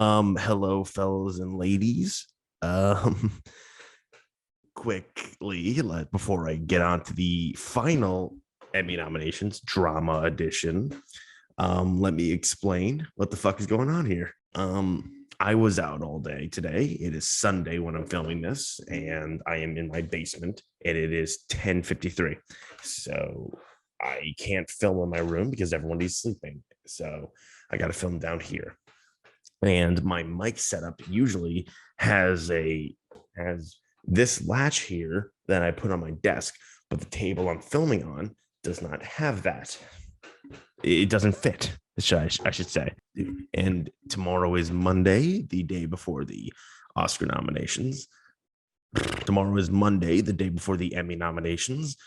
Hello, fellows and ladies. Um, quickly, before I get on to the final Emmy nominations, drama edition, let me explain what the fuck is going on here. I was out all day today. It is Sunday when I'm filming this, and I am in my basement, and it is 10:53. So I can't film in my room because everyone is sleeping. So I got to film down here. And my mic setup usually has this latch here that I put on my desk, but the table I'm filming on does not have that. It doesn't fit, I should say. And tomorrow is Monday, the day before the Oscar nominations. Tomorrow is Monday, the day before the Emmy nominations.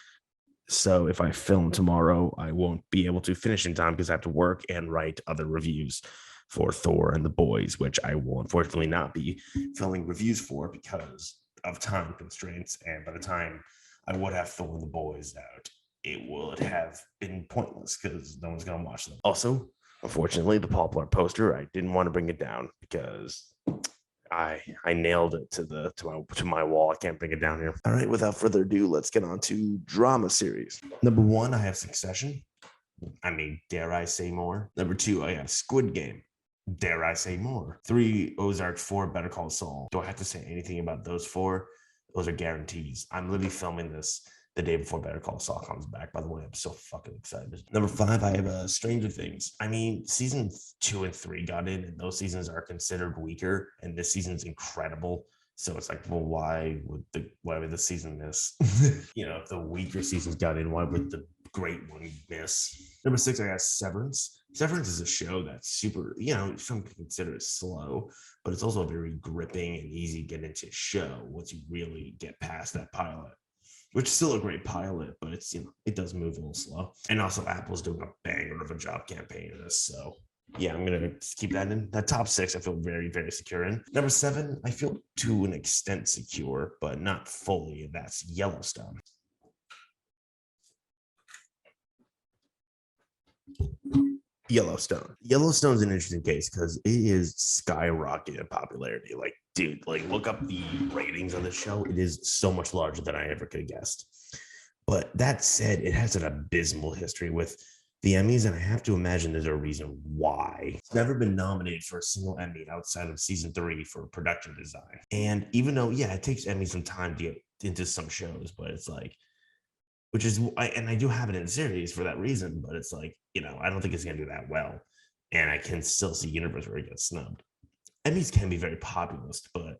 So if I film tomorrow, I won't be able to finish in time because I have to work and write other reviews for Thor and the Boys, which I will unfortunately not be filming reviews for because of time constraints. And by the time I would have Thor and the Boys out, it would have been pointless because no one's going to watch them. Also, unfortunately, the Paul Blart poster, I didn't want to bring it down because I nailed it to my wall. I can't bring it down here. All right, without further ado, let's get on to drama series. Number 1, I have Succession. I mean, dare I say more? Number 2, I have Squid Game. Dare I say more? 3, Ozark. 4, Better Call Saul. Do I have to say anything about those 4? Those are guarantees. I'm literally filming this the day before Better Call Saul comes back. By the way, I'm so fucking excited. Number 5, I have Stranger Things. I mean, season 2 and 3 got in, and those seasons are considered weaker, and this season's incredible. So it's like, well, why would the season miss? If the weaker seasons got in, why would the great one miss? Number 6, I got Severance. Severance is a show that's super, some could consider it slow, but it's also a very gripping and easy to get into show once you really get past that pilot, which is still a great pilot, but it's, it does move a little slow. And also Apple's doing a banger of a job campaign in this. So yeah, I'm going to keep that in. That top 6, I feel very, very secure in. Number 7, I feel to an extent secure, but not fully. That's Yellowstone. Yellowstone's an interesting case because it is skyrocketing in popularity. Like, dude, look up the ratings on the show. It is so much larger than I ever could have guessed. But that said, it has an abysmal history with the Emmys, and I have to imagine there's a reason why. It's never been nominated for a single Emmy outside of season 3 for production design. And even though, yeah, it takes Emmy some time to get into some shows, but it's like, I do have it in series for that reason, but it's like, I don't think it's going to do that well. And I can still see universe where it gets snubbed. Emmys can be very populist, but,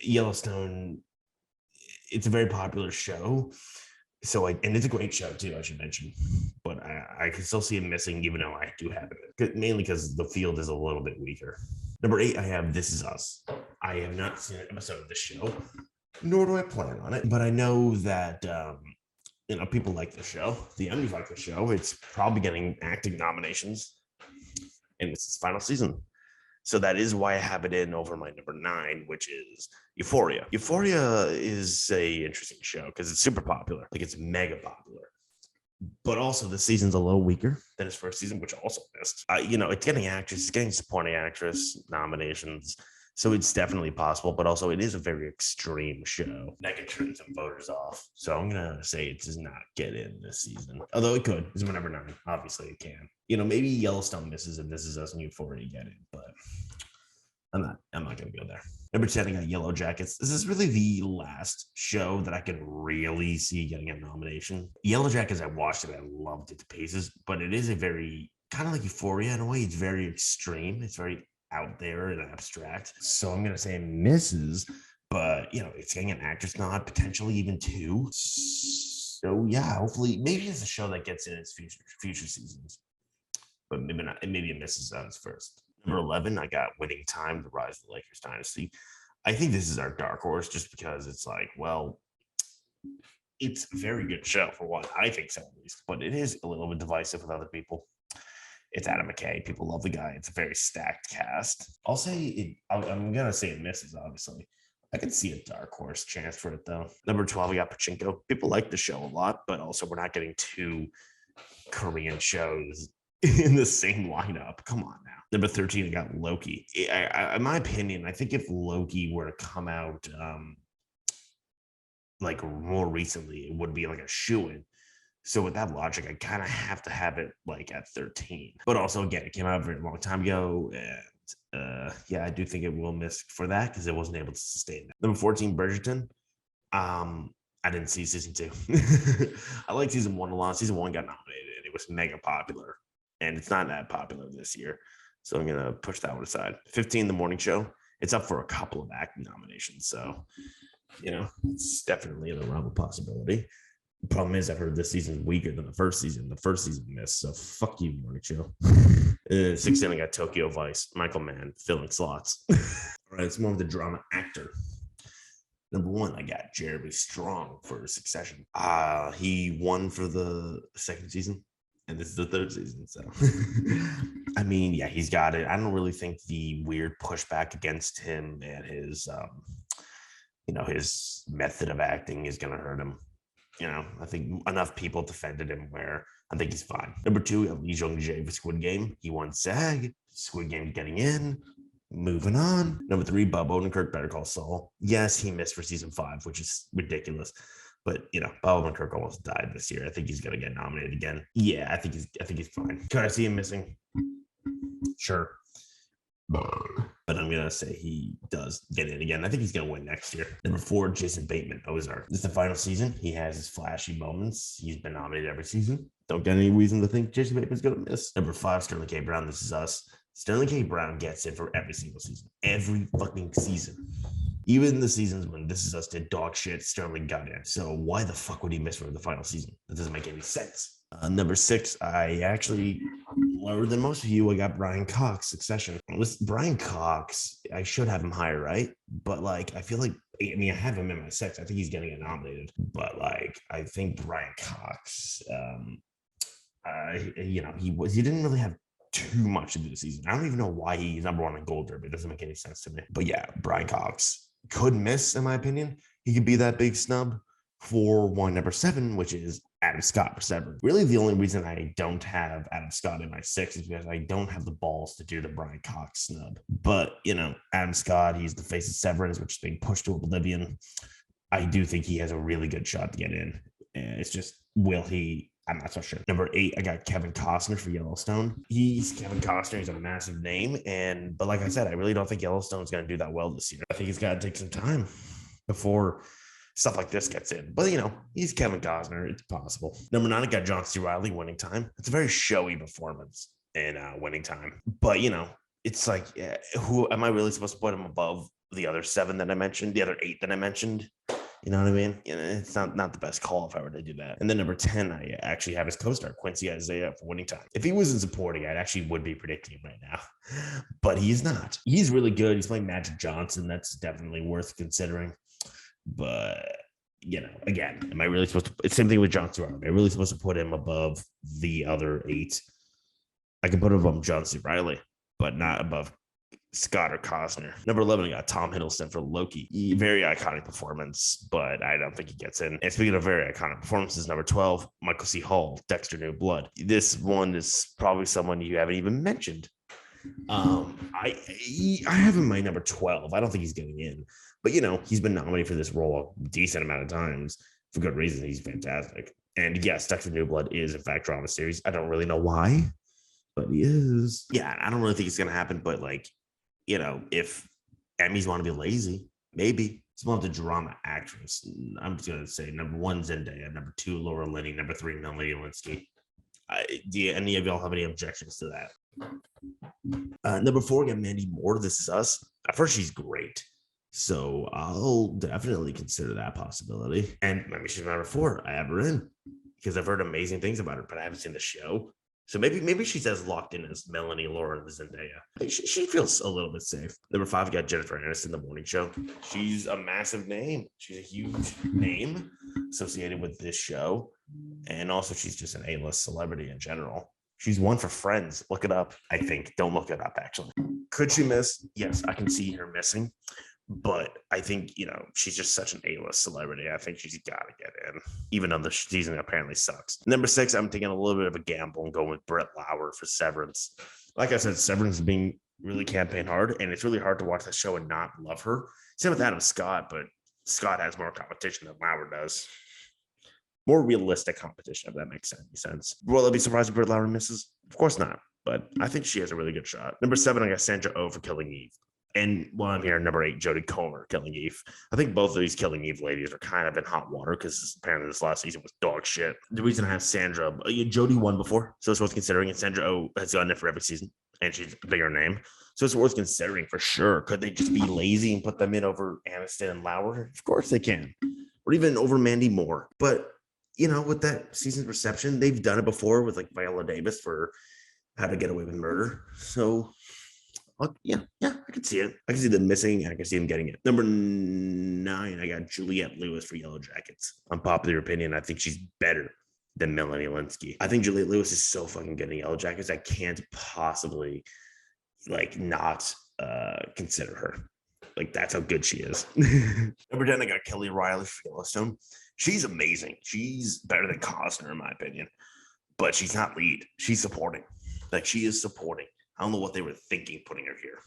Yellowstone, it's a very popular show. So, and it's a great show too, I should mention. But I can still see it missing, even though I do have it. Mainly because the field is a little bit weaker. Number 8, I have This Is Us. I have not seen an episode of this show, nor do I plan on it. But I know that people like the show. The Emmys like the show. It's probably getting acting nominations, and it's its final season. So that is why I have it in over my number 9, which is Euphoria. Euphoria is a interesting show because it's super popular. Like, it's mega popular. But also the season's a little weaker than its first season, which also missed. It's getting supporting actress nominations. So it's definitely possible, but also it is a very extreme show that can turn some voters off. So I'm going to say it does not get in this season. Although it could. It's my number 9. Obviously it can. Maybe Yellowstone misses and This Is Us and Euphoria get in, but I'm not going to go there. Number 10, I got Yellow Jackets. This is really the last show that I can really see getting a nomination. Yellow Jackets, I watched it. I loved it to pieces, but it is a very, kind of like Euphoria in a way. It's very extreme. It's very out there and abstract. So I'm going to say it misses, but, it's getting an actress nod, potentially even 2. So yeah, hopefully, maybe it's a show that gets in its future seasons, but maybe not. Maybe it misses on its first. Number 11, I got Winning Time, The Rise of the Lakers Dynasty. I think this is our dark horse just because it's like, well, it's a very good show for what I think so, at least, but it is a little bit divisive with other people. It's Adam McKay. People love the guy. It's a very stacked cast. I'll say it. I'm going to say it misses, obviously. I can see a dark horse chance for it, though. Number 12, we got Pachinko. People like the show a lot, but also we're not getting 2 Korean shows in the same lineup. Come on now. Number 13, I got Loki. In my opinion, I think if Loki were to come out like more recently, it would be like a shoo-in. So with that logic, I kind of have to have it like at 13. But also, again, it came out a very long time ago. And yeah, I do think it will miss for that because it wasn't able to sustain that. Number 14, Bridgerton. I didn't see season 2. I like season 1 a lot. Season 1 got nominated and it was mega popular. And it's not that popular this year. So I'm going to push that one aside. 15, The Morning Show. It's up for a couple of acting nominations. So, it's definitely in the realm of possibility. The problem is, I've heard this season's weaker than the first season. The first season missed, so fuck you, Morning Show. 16, I got Tokyo Vice. Michael Mann filling slots. All right, it's more of the drama actor. Number 1, I got Jeremy Strong for Succession. He won for the second season, and this is the third season. So, I mean, yeah, he's got it. I don't really think the weird pushback against him and his, his method of acting is going to hurt him. I think enough people defended him where I think he's fine. Number 2, we have Lee Jung-jae for Squid Game. He won SAG. Squid Game getting in. Moving on. Number 3, Bob Odenkirk, Better Call Saul. Yes, he missed for season 5, which is ridiculous. But Bob Odenkirk almost died this year. I think he's gonna get nominated again. Yeah, I think he's fine. Could I see him missing? Sure. But I'm gonna say he does get in again. I think he's gonna win next year. Number 4, Jason Bateman, Ozark. This is the final season. He has his flashy moments. He's been nominated every season. Don't get any reason to think Jason Bateman's gonna miss. Number 5, Sterling K. Brown, This Is Us. Sterling K. Brown gets in for every single season. Every fucking season. Even the seasons when This Is Us did dog shit, Sterling got in. So why the fuck would he miss for the final season? That doesn't make any sense. Number 6, I actually, lower than most of you, I got Brian Cox, Succession. Listen, Brian Cox, I should have him higher, right? But I feel like, I have him in my 6. I think he's going to get nominated. But I think Brian Cox, he didn't really have too much to do the season. I don't even know why he's number 1 in Gold Derby. It doesn't make any sense to me. But yeah, Brian Cox could miss, in my opinion. He could be that big snub for one. Number 7, which is Adam Scott for Severance. Really, the only reason I don't have Adam Scott in my 6 is because I don't have the balls to do the Brian Cox snub. But, Adam Scott, he's the face of Severance, which is being pushed to oblivion. I do think he has a really good shot to get in. And it's just, will he? I'm not so sure. Number 8, I got Kevin Costner for Yellowstone. Kevin Costner. He's a massive name. But like I said, I really don't think Yellowstone's going to do that well this year. I think he's got to take some time before stuff like this gets in. But, he's Kevin Costner. It's possible. Number 9, I got John C. Reilly, Winning Time. It's a very showy performance in Winning Time. But, it's who am I really supposed to put him above the other 7 that I mentioned, the other 8 that I mentioned? You know what I mean? It's not the best call if I were to do that. And then number 10, I actually have his co-star, Quincy Isaiah, for Winning Time. If he was in supporting, I actually would be predicting him right now. But he's not. He's really good. He's playing Magic Johnson. That's definitely worth considering. But, again, am I really supposed to? It's the same thing with John C. Reilly. Am I really supposed to put him above the other 8? I can put him above John C. Reilly, but not above Scott or Costner. Number 11, I got Tom Hiddleston for Loki. Very iconic performance, but I don't think he gets in. And speaking of very iconic performances, number 12, Michael C. Hall, Dexter New Blood. This one is probably someone you haven't even mentioned. I have him my number 12. I don't think he's getting in, but he's been nominated for this role a decent amount of times for good reason. He's fantastic. And yes, Dexter New Blood is in fact drama series. I don't really know why, but he is. Yeah, I don't really think it's gonna happen, but if Emmys want to be lazy, maybe. It's one of the drama actress. I'm just going to say number 1, Zendaya. Number 2, Laura Linney. Number 3, Melanie Lewinsky. Do any of y'all have any objections to that? Number 4, we got Mandy Moore. This Is Us. At first, she's great. So I'll definitely consider that possibility. And maybe she's number 4. I have her in because I've heard amazing things about her, but I haven't seen the show. So maybe she's as locked in as Melanie, Laura, and Zendaya. She feels a little bit safe. Number 5, we got Jennifer Aniston, The Morning Show. She's a massive name. She's a huge name associated with this show. And also, she's just an A-list celebrity in general. She's won for Friends. Look it up, I think. Don't look it up, actually. Could she miss? Yes, I can see her missing. But I think, she's just such an A-list celebrity. I think she's got to get in, even though the season apparently sucks. Number 6, I'm taking a little bit of a gamble and going with Britt Lower for Severance. Like I said, Severance is being really campaign hard, and it's really hard to watch that show and not love her. Same with Adam Scott, but Scott has more competition than Lower does. More realistic competition, if that makes any sense. Will I be surprised if Britt Lower misses? Of course not, but I think she has a really good shot. Number 7, I got Sandra Oh for Killing Eve. And while I'm here, number 8, Jodie Comer, Killing Eve. I think both of these Killing Eve ladies are kind of in hot water because apparently this last season was dog shit. The reason I have Sandra, Jodie won before, so it's worth considering. And Sandra Oh has gotten it for every season, and she's a bigger name. So it's worth considering for sure. Could they just be lazy and put them in over Aniston and Lauer? Of course they can. Or even over Mandy Moore. But, with that season's reception, they've done it before with like Viola Davis for How to Get Away with Murder. So... yeah, I can see it. I can see them missing, and I can see them getting it. Number 9, I got Juliette Lewis for Yellow Jackets. Unpopular opinion, I think she's better than Melanie Linsky. I think Juliette Lewis is so fucking good in Yellow Jackets. I can't possibly not consider her. That's how good she is. Number 10, I got Kelly Riley for Yellowstone. She's amazing. She's better than Costner, in my opinion. But she's not lead. She's supporting. She is supporting. I don't know what they were thinking putting her here.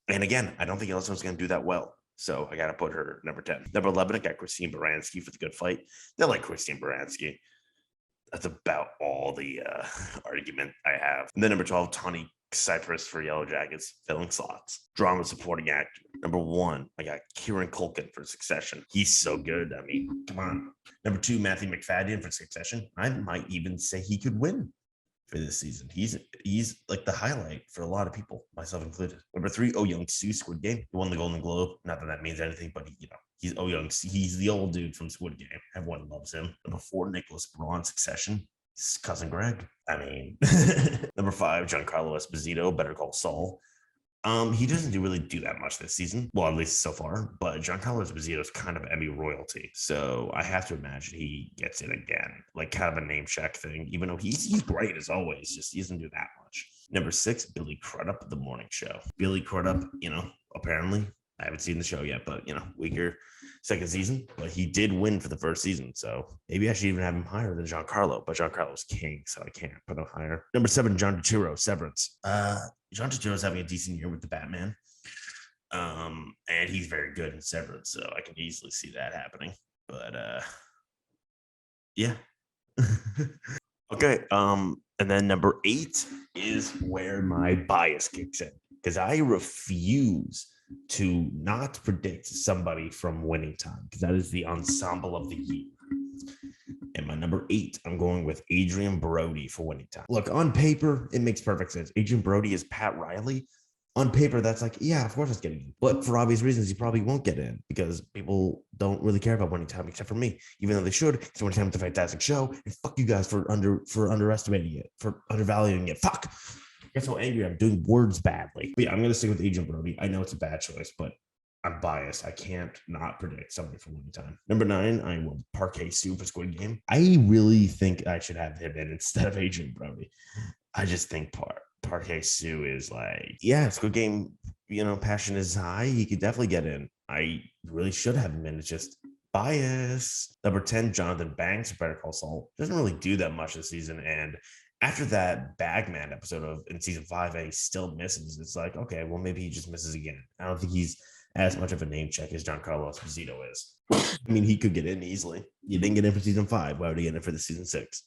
And again, I don't think Yellowstone's going to do that well. So I got to put her number 10. Number 11, I got Christine Baranski for The Good Fight. They like Christine Baranski. That's about all the argument I have. And then number 12, Tawny Cypress for Yellow Jackets, filling slots. Drama supporting actor. Number 1, I got Kieran Culkin for Succession. He's so good. I mean, come on. Number 2, Matthew McFadden for Succession. I might even say he could win for this season. He's like the highlight for a lot of people, myself included. Number 3, Oh Young-soo, Squid Game. He won the Golden Globe. Not that means anything, but he's Oh Young-soo. He's the old dude from Squid Game. Everyone loves him. Number 4, Nicholas Braun, Succession. His cousin Greg. I mean, number 5, Giancarlo Esposito, Better Call Saul. He doesn't really do that much this season. Well, at least so far. But Giancarlo Esposito is kind of Emmy royalty. So I have to imagine he gets it again. Kind of a name check thing. Even though he's great as always. Just he doesn't do that much. Number 6, Billy Crudup, The Morning Show. Billy Crudup, apparently. I haven't seen the show yet, but, weaker second season. But he did win for the first season. So maybe I should even have him higher than Giancarlo. But Giancarlo's king, so I can't put him higher. Number 7, John Turturro, Severance. John Turturro's having a decent year with the Batman. And he's very good in Severance, so I can easily see that happening. But yeah. Okay. And then number 8 is where my bias kicks in. Because I refuse to not predict somebody from Winning Time, because that is the ensemble of the year. And my number 8, I'm going with Adrian Brody for Winning Time. Look, on paper, it makes perfect sense. Adrian Brody is Pat Riley. On paper, that's yeah, of course it's getting in. But for obvious reasons, he probably won't get in because people don't really care about Winning Time except for me, even though they should. It's Winning Time with a fantastic show. And fuck you guys for underestimating it, for undervaluing it. Fuck. That's how angry I'm doing words badly. But yeah, I'm going to stick with Adrian Brody. I know it's a bad choice, but I'm biased. I can't not predict somebody from Winning Time. Number 9, I will Parquet Sue for Squid Game. I really think I should have him in instead of Adrian Brody. I just think Parquet Sue is Squid Game, passion is high. He could definitely get in. I really should have him in. It's just bias. Number 10, Jonathan Banks, Better Call Saul. Doesn't really do that much this season. And after that Bagman episode in season 5, he still misses. It's okay, well, maybe he just misses again. I don't think he's as much of a name check as Giancarlo Esposito is. I mean, he could get in easily. He didn't get in for season 5. Why would he get in for the season 6?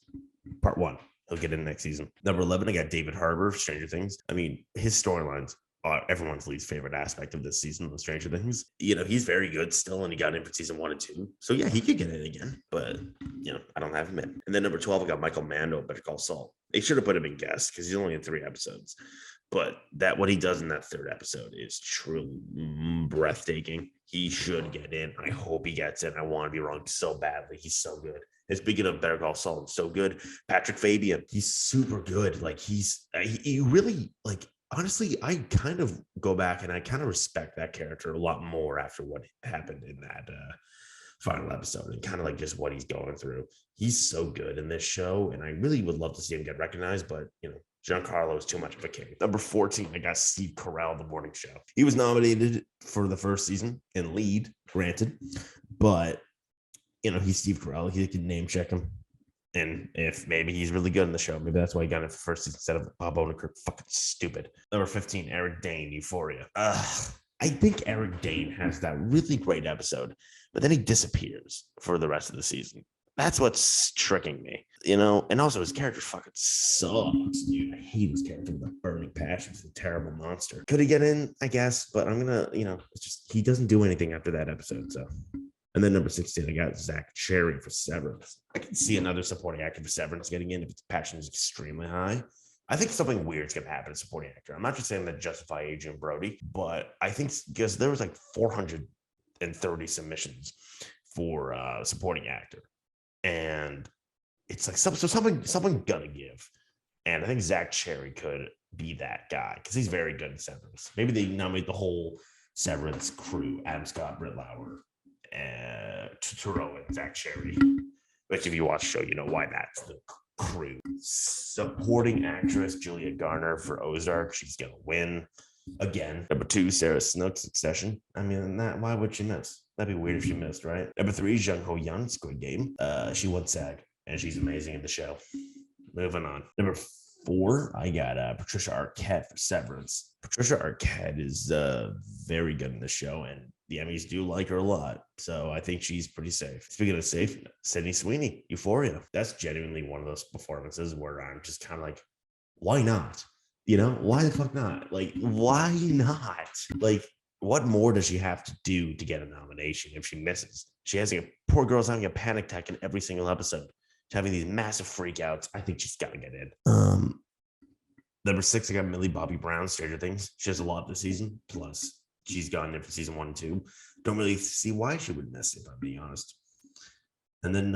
Part 1. He'll get in next season. Number 11, I got David Harbour, Stranger Things. I mean, his storylines are everyone's least favorite aspect of this season of Stranger Things. He's very good still, and he got in for season 1 and 2. So yeah, he could get in again, but I don't have him in. And then number 12, I got Michael Mando, Better Call Saul. They should have put him in guest because he's only in 3 episodes. But what he does in that 3rd episode is truly breathtaking. He should get in. I hope he gets in. I want to be wrong so badly. He's so good. And speaking of Better Call Saul, so good. Patrick Fabian, he's super good. He really honestly, I kind of go back and I kind of respect that character a lot more after what happened in that final episode and kind of just what he's going through. He's so good in this show, and I really would love to see him get recognized, but Giancarlo is too much of a king. Number 14, I got Steve Carell, The Morning Show. He was nominated for the first season in lead, granted, but he's Steve Carell. He can name check him. And if maybe he's really good in the show, maybe that's why he got it for first season instead of Bob Odenkirk. Fucking stupid. Number 15, Eric Dane, Euphoria. I think Eric Dane has that really great episode, but then he disappears for the rest of the season. That's what's tricking me, and also his character fucking sucks, dude. I hate his character with a burning passion. He's a terrible monster. Could he get in? I guess, but I'm gonna, it's just he doesn't do anything after that episode. So, and then number 16, I got Zach Cherry for Severance. I can see another supporting actor for Severance getting in if its passion is extremely high. I think something weird's gonna happen to supporting actor. I'm not just saying that justify Adrian Brody, but I think because there was like 430 submissions for supporting actor. And it's like something gonna give. And I think Zach Cherry could be that guy because he's very good in Severance. Maybe they nominate the whole Severance crew: Adam Scott, Britt Lower, Turturro, and Zach Cherry. Which, if you watch the show, you know why that's the crew. Supporting actress Julia Garner for Ozark. She's gonna win again. Number 2, Sarah Snook, Succession. I mean, why would she miss? That'd be weird if she missed, right? Number 3, Jung Ho Young, Squid Game. She won SAG, and she's amazing in the show. Moving on. Number 4, I got Patricia Arquette for Severance. Patricia Arquette is very good in the show, and the Emmys do like her a lot. So I think she's pretty safe. Speaking of safe, Sydney Sweeney, Euphoria. That's genuinely one of those performances where I'm just kind of like, why not? Why the fuck not? Like, why not? Like, what more does she have to do to get a nomination if she misses? She has poor girl's having a panic attack in every single episode. She's having these massive freakouts. I think she's got to get in. Number 6, I got Millie Bobby Brown, Stranger Things. She has a lot this season. Plus, she's gotten in for season 1 and 2. Don't really see why she would miss, if I'm being honest. And then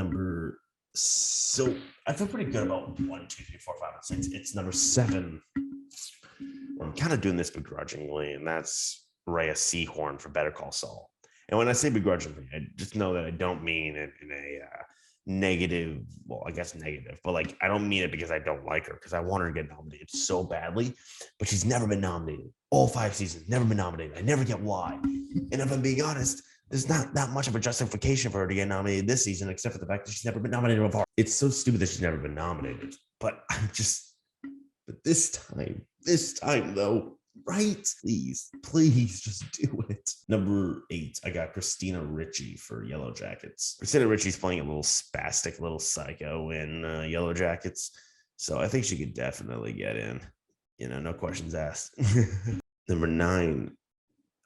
so I feel pretty good about 1, 2, 3, 4, 5, and 6. It's number 7. I'm kind of doing this begrudgingly, and that's Rhea Seehorn for Better Call Saul. And when I say begrudgingly, I just know that I don't mean it in a negative, well, I guess negative, but like I don't mean it because I don't like her, because I want her to get nominated so badly, but she's never been nominated. All 5 seasons, never been nominated. I never get why. And if I'm being honest, there's not that much of a justification for her to get nominated this season, except for the fact that she's never been nominated before. It's so stupid that she's never been nominated. But but this time though, right? Please just do it. Number 8, I got Christina Ricci for Yellow Jackets. Christina Ricci's playing a little spastic little psycho in Yellow Jackets. So I think she could definitely get in. No questions asked. Number 9,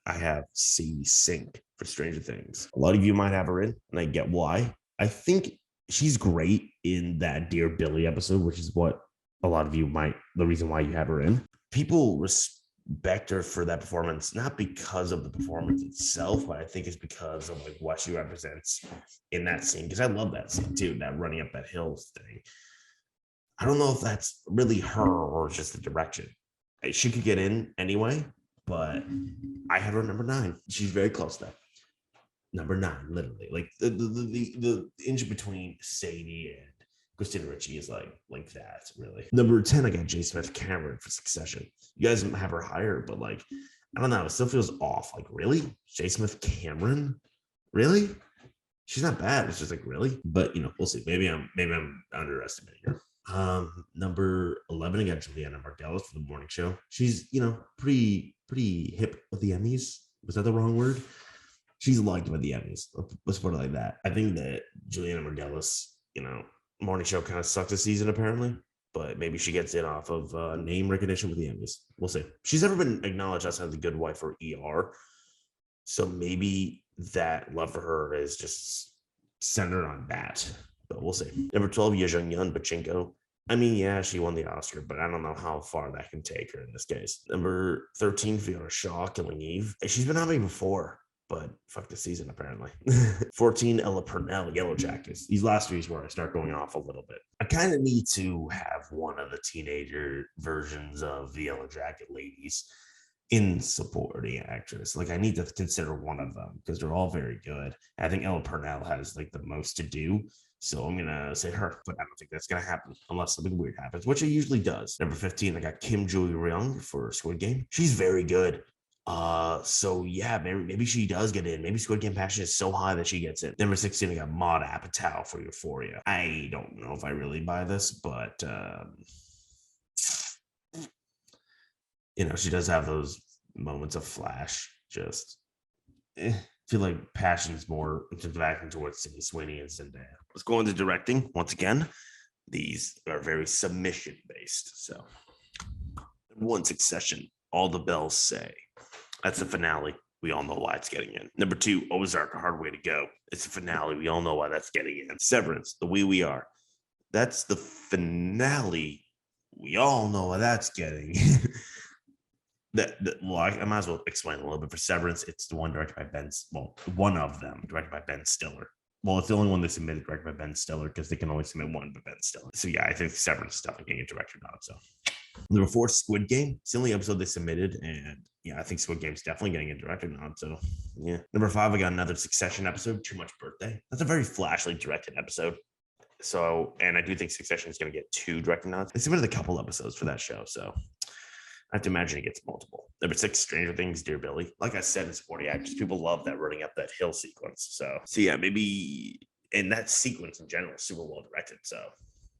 I have Sadie Sink for Stranger Things. A lot of you might have her in, and I get why. I think she's great in that Dear Billy episode, which is what a lot of you the reason why you have her in. People respect her for that performance, not because of the performance itself, but I think it's because of like what she represents in that scene. Because I love that scene too, that running up that hill thing. I don't know if that's really her or just the direction. She could get in anyway, but I have her number 9. She's very close though. Number 9, literally, like the inch between Sadie and Christina Ricci is like that, really. Number 10, I got J. Smith Cameron for Succession. You guys have her higher, but like, I don't know, it still feels off. Like, really? J. Smith Cameron? Really? She's not bad. It's just like, really? But we'll see. Maybe I'm underestimating her. Number 11, I got Juliana Margulies for The Morning Show. She's pretty hip with the Emmys. Was that the wrong word? She's liked by the Emmys. Let's put it like that. I think that Juliana Margulies, Morning Show kind of sucks this season apparently, but maybe she gets in off of name recognition with the Emmys. We'll see. She's never been acknowledged outside of The Good Wife or ER, so maybe that love for her is just centered on that. But we'll see. Number 12, Yoo-Ryoung, Pachinko. I mean, yeah, she won the Oscar, but I don't know how far that can take her in this case. Number 13, Fiona Shaw, Killing Eve. She's been nominated before, but fuck the season apparently. 14, Ella Purnell, Yellow Jackets. These last 3 is where I start going off a little bit. I kind of need to have one of the teenager versions of the Yellow Jacket ladies in supporting actress. Like, I need to consider one of them because they're all very good. I think Ella Purnell has like the most to do. So I'm gonna say her, but I don't think that's gonna happen unless something weird happens, which it usually does. Number 15, I got Kim Joo-Ryoung for Squid Game. She's very good. So yeah, maybe she does get in. Maybe Squid Game passion is so high that she gets in. Number 16, I got Maud Apatow for Euphoria. I don't know if I really buy this, but she does have those moments of flash. Just feel like passion's more back towards Sydney Sweeney and Zendaya. Let's go into directing once again. These are very submission based. So, one, Succession. All the bells say. That's the finale. We all know why it's getting in. Number 2, Ozark, A Hard Way to Go. It's the finale. We all know why that's getting in. Severance, The Way We Are. That's the finale. We all know why that's getting. Well, I might as well explain a little bit. For Severance, it's the one directed by one of them directed by Ben Stiller. Well, it's the only one they submitted directed by Ben Stiller because they can only submit one by Ben Stiller. So yeah, I think Severance is definitely getting a director now. So number 4, Squid Game. It's the only episode they submitted, and yeah, I think Squid Game's definitely getting a director now. So yeah. Number 5, I got another Succession episode, Too Much Birthday. That's a very flashily directed episode. So, and I do think Succession is going to get 2 director nods. They submitted a couple episodes for that show, so I have to imagine it gets multiple. Number 6, Stranger Things, Dear Billy. Like I said, in supporting actors, people love that running up that hill sequence. So yeah, maybe, and that sequence in general is super well directed. So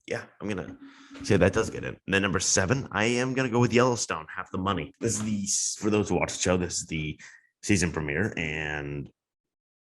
yeah, I'm gonna say that does get in. And then number 7, I am gonna go with Yellowstone, Half the Money. This is for those who watch the show, this is the season premiere. And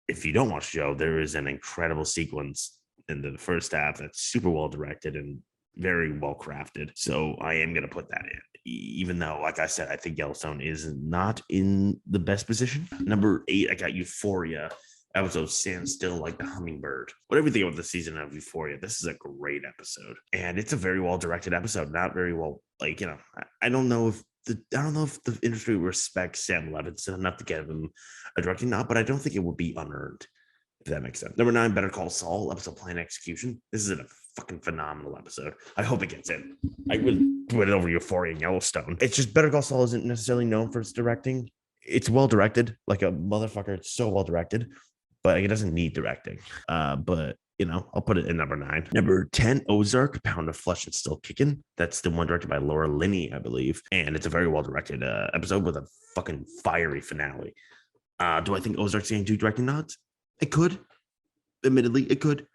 if you don't watch the show, there is an incredible sequence in the first half that's super well directed and very well crafted. So I am gonna put that in. Even though, like I said, I think Yellowstone is not in the best position. Number 8, I got Euphoria. Episode Stand Still Like the Hummingbird. Whatever you think about the season of Euphoria, this is a great episode. And it's a very well directed episode. Not very well, I don't know if the industry respects Sam Levinson enough to give him a directing nod, but I don't think it would be unearned, if that makes sense. Number 9, Better Call Saul, episode Plan Execution. This is a fucking phenomenal episode. I hope it gets in. I would put it over Euphoria and Yellowstone. It's just Better Call Saul isn't necessarily known for its directing. It's well directed, like a motherfucker. It's so well directed, but it doesn't need directing. But I'll put it in number 9. Number 10, Ozark, Pound of Flesh and Still Kicking. That's the one directed by Laura Linney, I believe. And it's a very well directed episode with a fucking fiery finale. Do I think Ozark's getting 2 directing nods? It could. Admittedly, it could.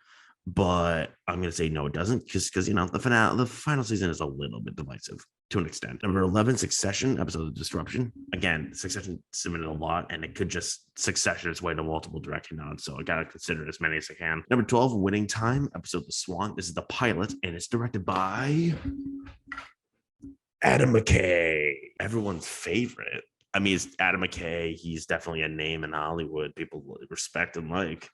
But I'm going to say no, it doesn't, because the final season is a little bit divisive to an extent. Number 11, Succession, episode of Disruption. Again, Succession submitted a lot, and it could just Succession its way to multiple directing nods, so I got to consider as many as I can. Number 12, Winning Time, episode The Swan. This is the pilot, and it's directed by Adam McKay, everyone's favorite. I mean, it's Adam McKay. He's definitely a name in Hollywood. People respect and like.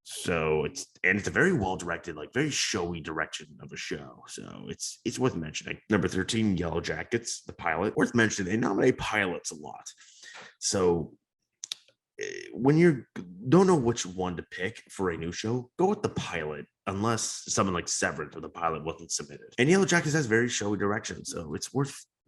So it's a very well directed, like very showy direction of a show. So it's worth mentioning. Number 13, Yellow Jackets, the pilot. Worth mentioning, they nominate pilots a lot. So when you don't know which one to pick for a new show, go with the pilot, unless something like Severance, where the pilot wasn't submitted. And Yellow Jackets has very showy direction, so it's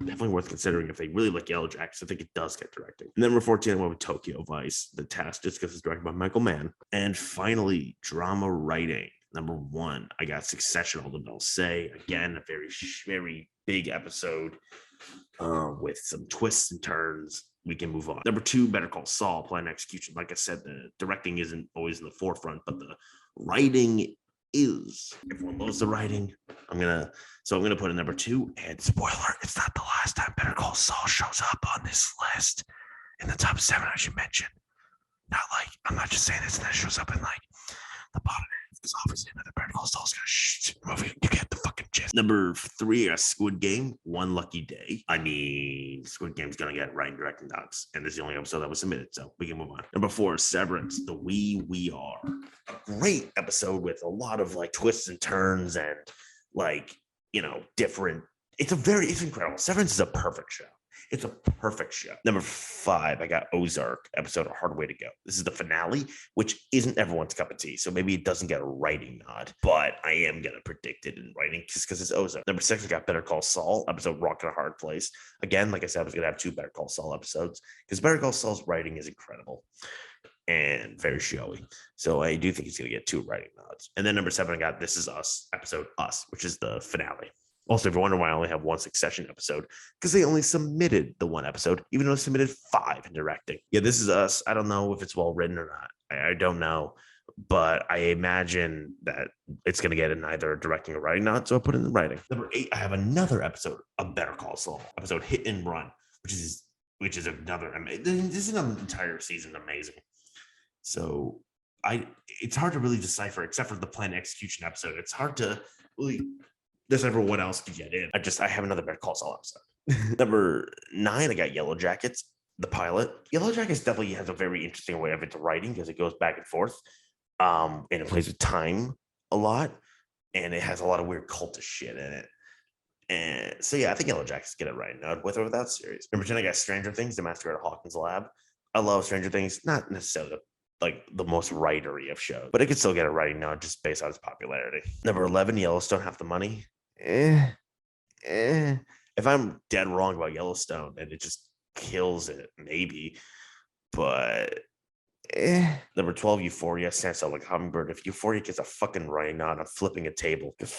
definitely worth considering. If they really like Yellow Jackets, I think it does get directing. And then number 14, I went with Tokyo Vice, The Test, just because it's directed by Michael Mann. And finally, drama writing. Number 1, I got Succession, All the Bells Say. Again, a very, very big episode with some twists and turns. We can move on. Number 2, Better Call Saul, Plan Execution. Like I said, the directing isn't always in the forefront, but the writing is. Everyone loves the writing. I'm gonna put in number 2. And spoiler, it's not the last time Better Call Saul shows up on this list in the top 7. I should mention. I'm not just saying this, and that shows up in the bottom. Because obviously another Better Call Saul's gonna movie. You get the fucking gist. Number 3, Squid Game, One Lucky Day. I mean, Squid Game's gonna get writing directing nods, and this is the only episode that was submitted, so we can move on. Number 4, Severance, The We Are. A great episode with a lot of twists and turns and different. It's incredible. Severance is a perfect show. It's a perfect show. Number 5, I got Ozark, episode A Hard Way to Go. This is the finale, which isn't everyone's cup of tea, so maybe it doesn't get a writing nod, but I am going to predict it in writing just because it's Ozark. Number 6, I got Better Call Saul, episode Rock in a Hard Place. Again, like I said, I was going to have 2 Better Call Saul episodes because Better Call Saul's writing is incredible. and very showy. So I do think he's going to get 2 writing nods. And then number 7, I got This Is Us, episode Us, which is the finale. Also, if you're wondering why I only have 1 Succession episode, because they only submitted the 1 episode, even though they submitted 5 in directing. Yeah, This Is Us. I don't know if it's well written or not. I don't know. But I imagine that it's going to get in either directing or writing nod, so I put it in writing. Number 8, I have another episode of Better Call Saul, episode Hit and Run, which is another amazing. This is an entire season amazing. So it's hard to really decipher, except for the plan execution episode. It's hard to really decipher what else to get in. I have another Better Call Saul episode. Number 9, I got Yellow Jackets, the pilot. Yellow Jackets definitely has a very interesting way of it to writing because it goes back and forth. And it plays with time a lot, and it has a lot of weird cultish shit in it. And so yeah, I think Yellow Jackets get it right now, with or without series. Number 10, I got Stranger Things, The Master at Hawkins Lab. I love Stranger Things, not necessarily like the most writery of shows, but it could still get it right now just based on its popularity. Number 11, Yellowstone, Half the Money. If I'm dead wrong about Yellowstone and it just kills it, maybe, but Number 12, Euphoria, stands out like Hummingbird. If Euphoria gets a fucking writing nod, I'm flipping a table because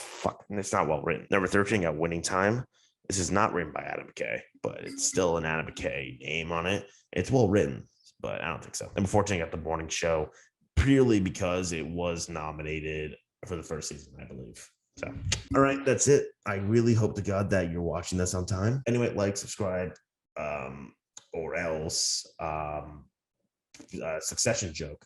it's not well written. Number 13, got Winning Time. This is not written by Adam McKay, but it's still an Adam McKay name on it. It's well written, but I don't think so. Number 14, got The Morning Show, purely because it was nominated for the first season, I believe. So, all right, that's it. I really hope to God that you're watching this on time. Anyway, like, subscribe, or else Succession joke.